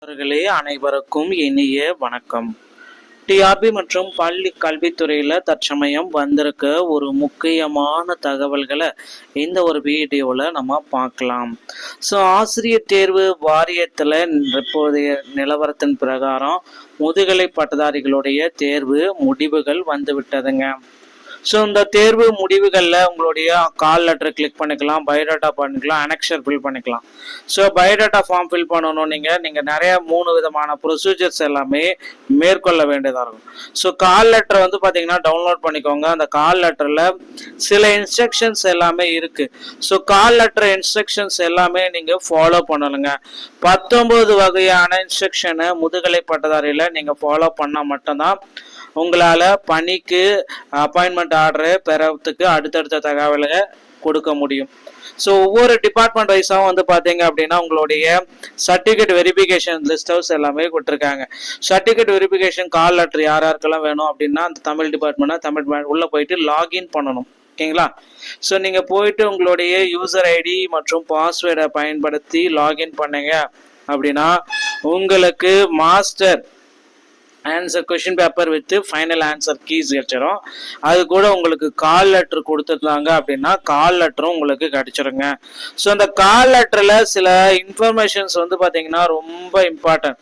அவர்களே அனைவருக்கும் இனிய வணக்கம். டிஆர்பி மற்றும் பள்ளி கல்வித்துறையில் தற்சமயம் வந்திருக்க ஒரு முக்கியமான தகவல்களை இந்த ஒரு வீடியோவில் நம்ம பார்க்கலாம். ஸோ ஆசிரியர் தேர்வு வாரியத்தில் இப்போதைய நிலவரத்தின் பிரகாரம் முதுகலை பட்டதாரிகளுடைய தேர்வு முடிவுகள் வந்து விட்டதுங்க. ஸோ இந்த தேர்வு முடிவுகளில் உங்களுடைய கால் லெட்டர் கிளிக் பண்ணிக்கலாம், பயோடேட்டா பண்ணிக்கலாம், அனெக்ஷர் ஃபில் பண்ணிக்கலாம். ஸோ பயோடேட்டா ஃபார்ம் ஃபில் பண்ணணும். நீங்கள் நிறைய 3 விதமான ப்ரொசீஜர்ஸ் எல்லாமே மேற்கொள்ள வேண்டியதாக இருக்கும். ஸோ கால் லெட்டரை வந்து பார்த்தீங்கன்னா டவுன்லோட் பண்ணிக்கோங்க. அந்த கால் லெட்டரில் சில இன்ஸ்ட்ரக்ஷன்ஸ் எல்லாமே இருக்குது. ஸோ கால் லெட்டர் இன்ஸ்ட்ரக்ஷன்ஸ் எல்லாமே நீங்கள் ஃபாலோ பண்ணணுங்க. 19 வகையான இன்ஸ்ட்ரக்ஷனை முதுகலை பட்டதாரியில் நீங்கள் ஃபாலோ பண்ணால் மட்டும்தான் உங்களால் பணிக்கு அப்பாயின்மெண்ட் ஆர்டரை பெறத்துக்கு அடுத்தடுத்த தகவல்களை கொடுக்க முடியும். ஸோ ஒவ்வொரு டிபார்ட்மெண்ட் வைஸாகவும் வந்து பார்த்தீங்க அப்படின்னா உங்களுடைய சர்டிஃபிகேட் வெரிஃபிகேஷன் லிஸ்ட் ஹவுஸ் எல்லாமே கொடுத்துருக்காங்க. சர்டிஃபிகேட் வெரிஃபிகேஷன் கால் லெட்டர் யாருக்கெல்லாம் வேணும் அப்படின்னா அந்த தமிழ் டிபார்ட்மெண்ட்னா உள்ளே போயிட்டு லாகின் பண்ணணும். ஓகேங்களா? ஸோ நீங்கள் போயிட்டு உங்களுடைய யூசர் ஐடி மற்றும் பாஸ்வேர்டை பயன்படுத்தி லாகின் பண்ணீங்க அப்படின்னா உங்களுக்கு master answer question paper with final answer keys கிடைச்சிடும். அது கூட உங்களுக்கு கால் லெட்டர் கொடுத்துருந்தாங்க அப்படின்னா கால் லெட்டரும் உங்களுக்கு கிடைச்சிருங்க. ஸோ அந்த கால் லெட்டரில் சில இன்ஃபர்மேஷன்ஸ் வந்து பார்த்தீங்கன்னா ரொம்ப இம்பார்ட்டன்ட்.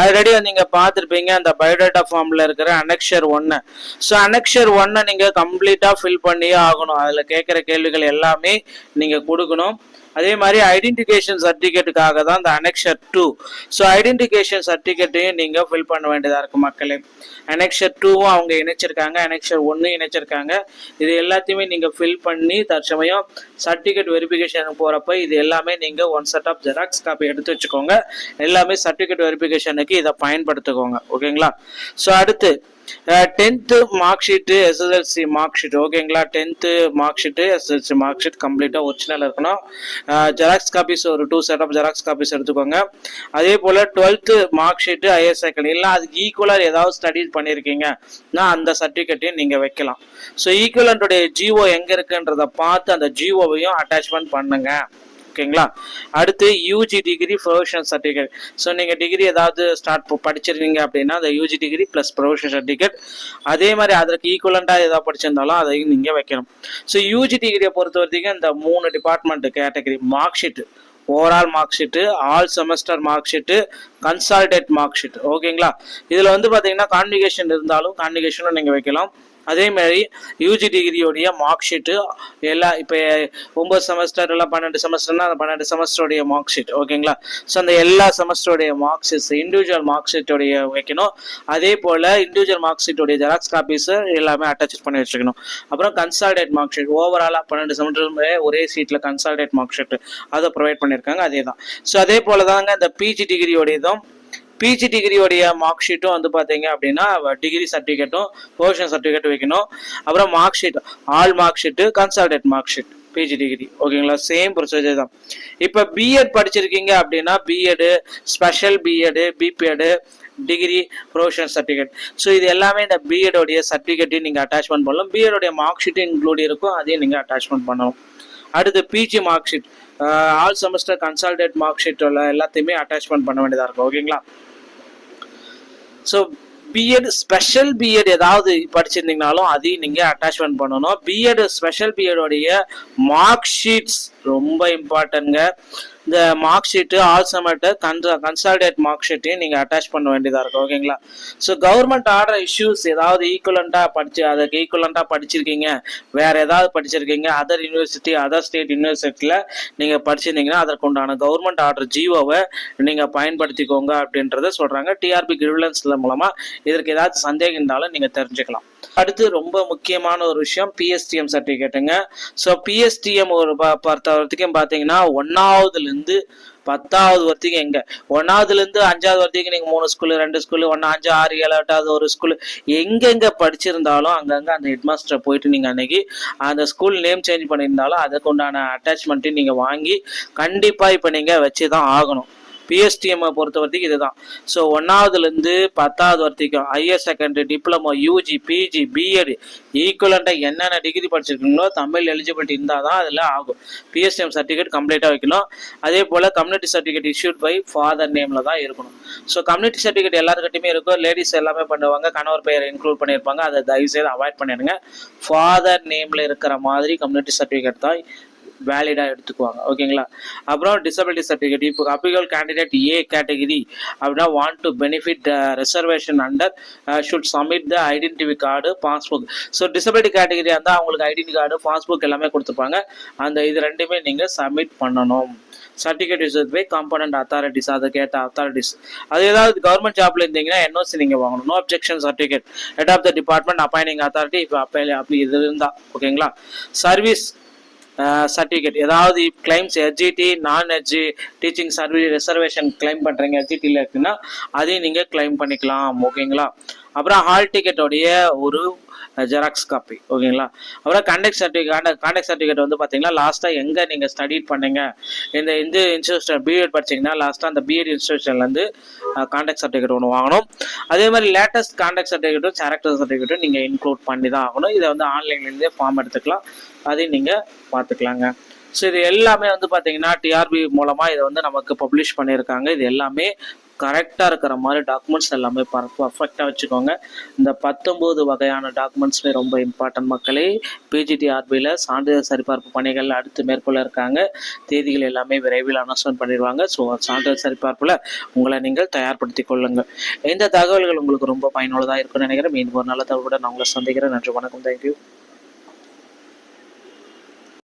ஆல்ரெடி நீங்கள் பார்த்துருப்பீங்க அந்த பயோடேட்டா ஃபார்மில் இருக்கிற அனெக்ஷர் 1. ஸோ அனெக்ஷர் 1 நீங்கள் கம்ப்ளீட்டாக ஃபில் பண்ணியே ஆகணும். அதில் கேட்குற கேள்விகள் எல்லாமே நீங்கள் கொடுக்கணும். அதே மாதிரி ஐடென்டிஃபிகேஷன் சர்டிஃபிகேட்டுக்காக தான் இந்த அனெக்ஷர் 2. ஸோ ஐடென்டிஃபிகேஷன் சர்டிஃபிகேட்டையும் நீங்கள் ஃபில் பண்ண வேண்டியதாக இருக்கும் மக்களே. அனெக்ஷர் 2வும் அவங்க இணைச்சிருக்காங்க, அனெக்ஷர் 1 இணைச்சிருக்காங்க. இது எல்லாத்தையுமே நீங்கள் ஃபில் பண்ணி தற்சமயம் சர்டிஃபிகேட் வெரிஃபிகேஷன் போகிறப்ப இது எல்லாமே நீங்கள் 1 செட் ஆஃப் ஜெராக்ஸ் காப்பி எடுத்து வச்சுக்கோங்க. எல்லாமே சர்டிஃபிகேட் வெரிஃபிகேஷனுக்கு இதை பயன்படுத்திக்கோங்க. ஓகேங்களா? ஸோ அடுத்து 10th mark sheet, SSLC mark sheet. ஓகேங்களா? 10th mark sheet, SSLC mark sheet கம்ப்ளீட்டாக ஒரிஜினல் இருக்கணும். ஜெராக்ஸ் காப்பீஸ் ஒரு 2 செட் ஆஃப் ஜெராக்ஸ் காப்பீஸ் எடுத்துக்கோங்க. அதே போல் 12th mark sheet, IS second இல்லை அதுக்கு ஈக்குவலாக ஏதாவது ஸ்டடி பண்ணியிருக்கீங்கன்னா அந்த சர்டிஃபிகேட்டையும் நீங்கள் வைக்கலாம். ஸோ ஈக்குவலண்ட்டுடைய ஜிஓ எங்கே இருக்குன்றதை பார்த்து அந்த ஜிஓவையும் அட்டாச்மெண்ட் பண்ணுங்க. ஓகேங்களா? அடுத்து UG degree professional certificate. So நீங்கள் டிகிரி ஏதாவது படிச்சிருக்கீங்க அப்படின்னா அந்த UG degree plus professional certificate. அதே மாதிரி அதற்கு ஈக்குவலண்ட்டாக ஏதாவது படிச்சிருந்தாலும் அதையும் நீங்கள் வைக்கணும். ஸோ யூஜி டிகிரியை பொறுத்த வரைக்கும் இந்த 3 department category mark sheet, overall mark sheet, all semester mark sheet, consolidated mark sheet. ஓகேங்களா? இதில் வந்து பார்த்தீங்கன்னா கான்விகேஷன் இருந்தாலும் கான்விகேஷனும் நீங்கள் வைக்கலாம். அதே மாதிரி யூஜி டிகிரியோடைய மார்க் ஷீட்டு எல்லாம் இப்போ 9 செமஸ்டர் இல்லை 12 செமஸ்டர்னா அந்த 12 செமஸ்டருடைய மார்க் ஷீட். ஓகேங்களா? ஸோ அந்த எல்லா செமஸ்டருடைய மார்க் ஷீட்ஸ் இண்டிவிஜுவல் மார்க் ஷீட்டோடைய வைக்கணும். அதே போல் இண்டிவிஜுவல் மார்க் ஷீட்டோடைய ஜெராக்ஸ் காப்பீஸை எல்லாமே அட்டாச் பண்ணி வச்சுக்கணும். அப்புறம் கன்சால்டேட் மார்க் ஷீட் ஓவராலாக 12 செமஸ்டருமே ஒரே சீட்டில் கன்சால்டேட் மார்க் ஷீட் அதை ப்ரொவைட் பண்ணியிருக்காங்க. அதே தான். ஸோ அதே போல் தாங்க இந்த பிஜி டிகிரியோடையதும் பிஜி டிகிரியோடைய மார்க் ஷீட்டும் வந்து பார்த்தீங்க அப்படின்னா டிகிரி சர்டிஃபிகேட்டும் ப்ரொஃபஷனல் சர்டிஃபிகேட் வைக்கணும். அப்புறம் mark sheet all mark sheet, consolidated mark sheet PG degree. ஓகேங்களா? சேம் ப்ரொசீஜர் தான். இப்போ பிஎட் படிச்சிருக்கீங்க அப்படின்னா BEd, special BEd, BPEd, degree professional certificate. So இது எல்லாமே இந்த பிஎடோடைய சர்டிஃபிகேட்டையும் நீங்கள் அட்டாச்மெண்ட் பண்ணலாம். பிஎடோடைய மார்க் ஷீட்டும் இன்க்ளூட் இருக்கும், அதையும் நீங்கள் அட்டாச்மெண்ட் பண்ணணும். அடுத்து PG mark sheet, all semester consolidated mark sheet எல்லாத்தையுமே அட்டாச்மெண்ட் பண்ண வேண்டியதாக இருக்கும். ஓகேங்களா? ஸோ பிஎட் ஸ்பெஷல் பிஎட் ஏதாவது படிச்சிருந்தீங்கனாலும் அதையும் நீங்கள் அட்டாச்மெண்ட் பண்ணணும். பிஎட் ஸ்பெஷல் பிஎடோடைய மார்க் ஷீட்ஸ் ரொம்ப இம்பார்ட்டன்ட்ங்க. இந்த mark sheet all semester consolidated mark ஷீட்டையும் நீங்கள் அட்டாச் பண்ண வேண்டியதாக இருக்கும். ஓகேங்களா? ஸோ கவர்மெண்ட் ஆர்டர் இஷ்யூஸ் ஏதாவது ஈக்குவலண்ட்டாக அதுக்கு ஈக்குவலண்ட்டாக படிச்சிருக்கீங்க, வேறு ஏதாவது படிச்சிருக்கீங்க, அதர் யூனிவர்சிட்டி அதர் ஸ்டேட் யூனிவர்சிட்டியில் நீங்கள் படிச்சிருந்தீங்கன்னா அதற்குண்டான கவர்மெண்ட் ஆர்டர் ஜிஓவை நீங்கள் பயன்படுத்திக்கோங்க அப்படின்றத சொல்கிறாங்க. டிஆர்பி கிரிவலன்ஸ்ல மூலமாக இதற்கு ஏதாவது சந்தேகம் இருந்தாலும் நீங்கள் தெரிஞ்சுக்கலாம். அடுத்து ரொம்ப முக்கியமான ஒரு விஷயம் பிஎஸ்டிஎம் சர்டிஃபிகேட்டுங்க. ஸோ பிஎஸ்டிஎம் ஒரு பொறுத்த வரைக்கும் பார்த்தீங்கன்னா 1ஆவதுலேருந்து 10ஆவது வரைக்கும் எங்கே 1ஆவதுலேருந்து 5ஆவது வரைக்கும் நீங்கள் 3 ஸ்கூலு 2 ஸ்கூலு 1 5 6 7 8ஆவது ஒரு ஸ்கூலு எங்கெங்கே படிச்சிருந்தாலும் அங்கங்கே அந்த ஹெட்மாஸ்டரை போயிட்டு நீங்கள் அன்னைக்கு அந்த ஸ்கூல் நேம் சேஞ்ச் பண்ணியிருந்தாலும் அதுக்கு உண்டான அட்டாச்மெண்ட்டையும் நீங்கள் வாங்கி கண்டிப்பாக இப்போ நீங்கள் வச்சு தான் ஆகணும். பிஎஸ்டிஎம்ஐ பொறுத்த வரைக்கும் இதுதான். ஸோ 1ஆவதுலேருந்து 10ஆவது வரைக்கும் higher secondary, diploma, UG, PG, BEd ஈக்குவலண்ட்டாக என்னென்ன டிகிரி படிச்சிருக்கீங்களோ தமிழ் எலிஜிபிலிட்டி இருந்தால் தான் அதில் ஆகும். பிஎஸ்டிஎம் சர்டிஃபிகேட் கம்ப்ளீட்டாக வைக்கணும். அதே போல் community certificate issued by father நேமில் தான் இருக்கணும். ஸோ கம்யூனிட்டி சர்டிஃபிகேட் எல்லாருக்கிட்டையுமே இருக்கும். லேடிஸ் எல்லாமே பண்ணுவாங்க, கணவர் பெயரை இன்க்ளூட் பண்ணியிருப்பாங்க. அதை தயவுசெய்து அவாய்ட் பண்ணிடுங்க. ஃபாதர் நேமில் இருக்கிற மாதிரி கம்யூனிட்டி சர்டிஃபிகேட் தான் வேலிடாக எடுத்துக்குவாங்க. ஓகேங்களா? அப்புறம் டிசபிலிட்டி சர்டிஃபிகேட். இப்போ அப்பிகல் கேண்டிடேட் ஏ கேட்டகிரி அப்படின்னா want to benefit reservation under should submit the identity card, passbook. So disability கேட்டகிரியாக இருந்தால் அவங்களுக்கு ஐடென்டி கார்டு, பாஸ்புக் எல்லாமே கொடுத்துருப்பாங்க. அந்த இது ரெண்டுமே நீங்கள் சப்மிட் பண்ணணும். Certificate issued by competent authorities, அதை கேட்ட அத்தாரிட்டிஸ். அது ஏதாவது கவர்மெண்ட் ஜாப்ல இருந்தீங்கன்னா என்ஓசி நீங்கள் வாங்கணும். No objection certificate head of the department appointing authority இப்போ அப்படி இது இருந்தால். ஓகேங்களா? சர்வீஸ் சர்டிஃபிகேட் ஏதாவது கிளைம்ஸ் எஸ்ஜிடி, நான் SG teaching service reservation claim பண்ணுறீங்க எஸ்ஜிடியில் இருக்குன்னா அதையும் நீங்கள் கிளைம் பண்ணிக்கலாம். ஓகேங்களா? அப்புறம் ஹால் டிக்கெட்டோடைய ஒரு ஜெராக்ஸ் காப்பி. ஓகேங்களா? அப்புறம் கான்டாக்ட் சர்டிஃபிகேட் வந்து பார்த்தீங்கன்னா லாஸ்ட்டாக எங்கே நீங்கள் ஸ்டடி பண்ணீங்க, இந்த இன்ஸ்டியூஷன் பிஎட் படிச்சிங்கன்னா லாஸ்ட்டாக அந்த பிஎட் இன்ஸ்டியூஷன்லேருந்து கான்டாக்ட் சர்டிஃபிகேட் ஒன்று வாங்கணும். அதே மாதிரி லேட்டஸ்ட் கான்டாக்ட் சர்டிஃபிகேட்டும் கேரக்டர் சர்டிஃபிகேட்டும் நீங்கள் இன்க்ளூட் பண்ணி தான் ஆகணும். இதை வந்து ஆன்லைன்லேருந்தே ஃபார்ம் எடுத்துக்கலாம், அதையும் நீங்கள் பார்த்துக்கலாங்க. ஸோ இது எல்லாமே வந்து பார்த்தீங்கன்னா டிஆர்பி மூலமாக இதை வந்து நமக்கு பப்ளிஷ் பண்ணியிருக்காங்க. இது எல்லாமே கரெக்டாக இருக்கிற மாதிரி டாக்குமெண்ட்ஸ் எல்லாமே பர்ஃபெக்டாக வச்சுக்கோங்க. இந்த 19 வகையான டாக்குமெண்ட்ஸுமே ரொம்ப இம்பார்ட்டன்ட் மக்களே. பிஜிடிஆர்பியில் சான்றிதழ் சரிபார்ப்பு பணிகள் அடுத்து மேற்கொள்ள இருக்காங்க. தேதிகள் எல்லாமே விரைவில் அனௌன்ஸ்மெண்ட் பண்ணிடுவாங்க. ஸோ சான்றிதழ் சரிபார்ப்பில் உங்களை நீங்கள் தயார்படுத்திக் கொள்ளுங்கள். இந்த தகவல்கள் உங்களுக்கு ரொம்ப பயனுள்ளதாக இருக்குன்னு நினைக்கிறேன். மீண்டும் ஒரு நல்ல தகவலுடன் நான் உங்களை சந்திக்கிறேன். நன்றி, வணக்கம், தேங்க்யூ.